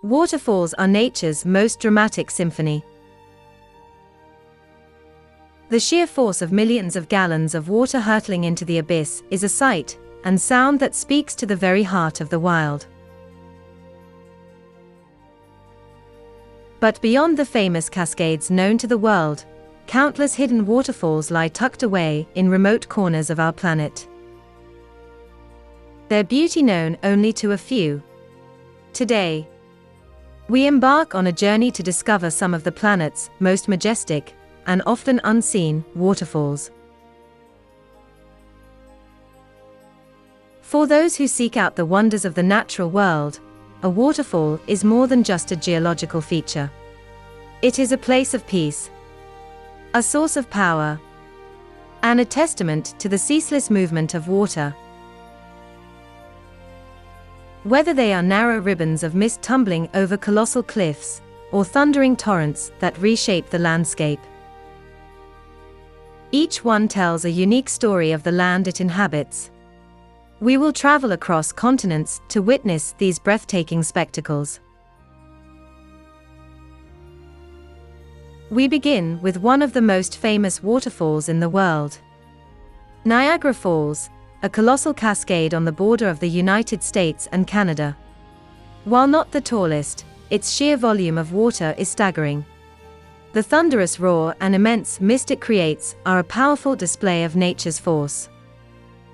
Waterfalls are nature's most dramatic symphony. The sheer force of millions of gallons of water hurtling into the abyss is a sight and sound that speaks to the very heart of the wild. But beyond the famous cascades known to the world, countless hidden waterfalls lie tucked away in remote corners of our planet. Their beauty known only to a few. Today, we embark on a journey to discover some of the planet's most majestic and often unseen waterfalls. For those who seek out the wonders of the natural world, a waterfall is more than just a geological feature. It is a place of peace, a source of power, and a testament to the ceaseless movement of water. Whether they are narrow ribbons of mist tumbling over colossal cliffs, or thundering torrents that reshape the landscape, each one tells a unique story of the land it inhabits. We will travel across continents to witness these breathtaking spectacles. We begin with one of the most famous waterfalls in the world. Niagara Falls, a colossal cascade on the border of the United States and Canada. While not the tallest, its sheer volume of water is staggering. The thunderous roar and immense mist it creates are a powerful display of nature's force.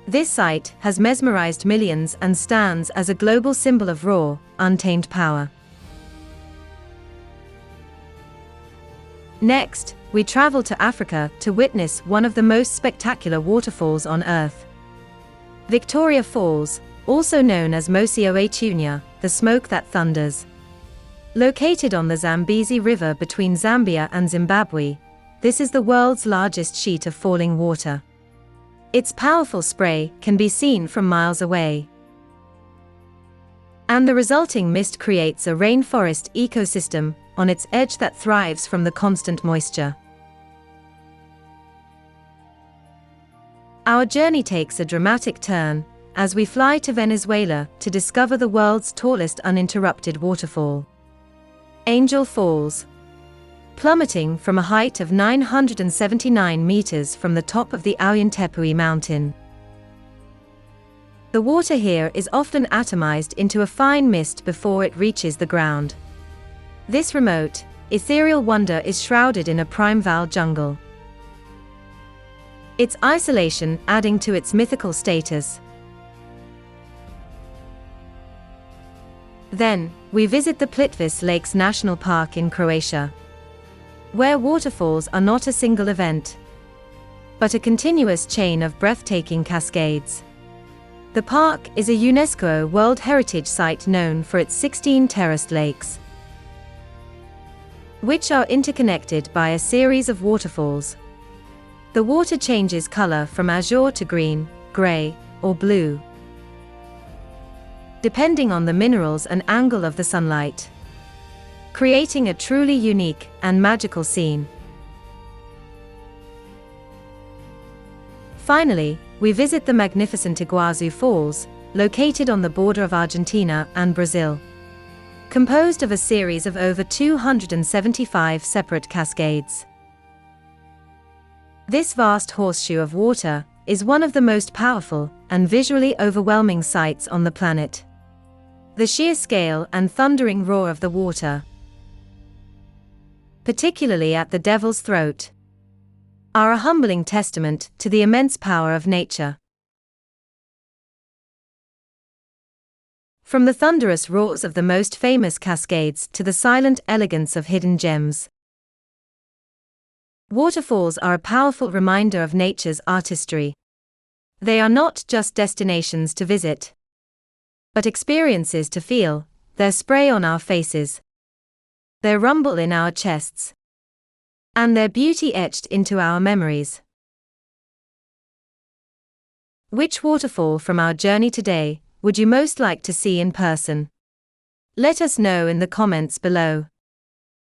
This sight has mesmerized millions and stands as a global symbol of raw, untamed power. Next, we travel to Africa to witness one of the most spectacular waterfalls on Earth. Victoria Falls, also known as Mosi Oetunya, the smoke that thunders. Located on the Zambezi River between Zambia and Zimbabwe, this is the world's largest sheet of falling water. Its powerful spray can be seen from miles away, and the resulting mist creates a rainforest ecosystem on its edge that thrives from the constant moisture. Our journey takes a dramatic turn as we fly to Venezuela to discover the world's tallest uninterrupted waterfall, Angel Falls. Plummeting from a height of 979 meters from the top of the Ollantaytambo mountain. The water here is often atomized into a fine mist before it reaches the ground. This remote, ethereal wonder is shrouded in a primeval jungle, its isolation adding to its mythical status. Then, we visit the Plitvice Lakes National Park in Croatia, where waterfalls are not a single event, but a continuous chain of breathtaking cascades. The park is a UNESCO World Heritage Site known for its 16 terraced lakes, which are interconnected by a series of waterfalls. The water changes color from azure to green, gray, or blue, depending on the minerals and angle of the sunlight, creating a truly unique and magical scene. Finally, we visit the magnificent Iguazu Falls, located on the border of Argentina and Brazil. Composed of a series of over 275 separate cascades. This vast horseshoe of water is one of the most powerful and visually overwhelming sights on the planet. The sheer scale and thundering roar of the water, particularly at the Devil's Throat, are a humbling testament to the immense power of nature. From the thunderous roars of the most famous cascades to the silent elegance of hidden gems, waterfalls are a powerful reminder of nature's artistry. They are not just destinations to visit, but experiences to feel, their spray on our faces, their rumble in our chests, and their beauty etched into our memories. Which waterfall from our journey today would you most like to see in person? Let us know in the comments below.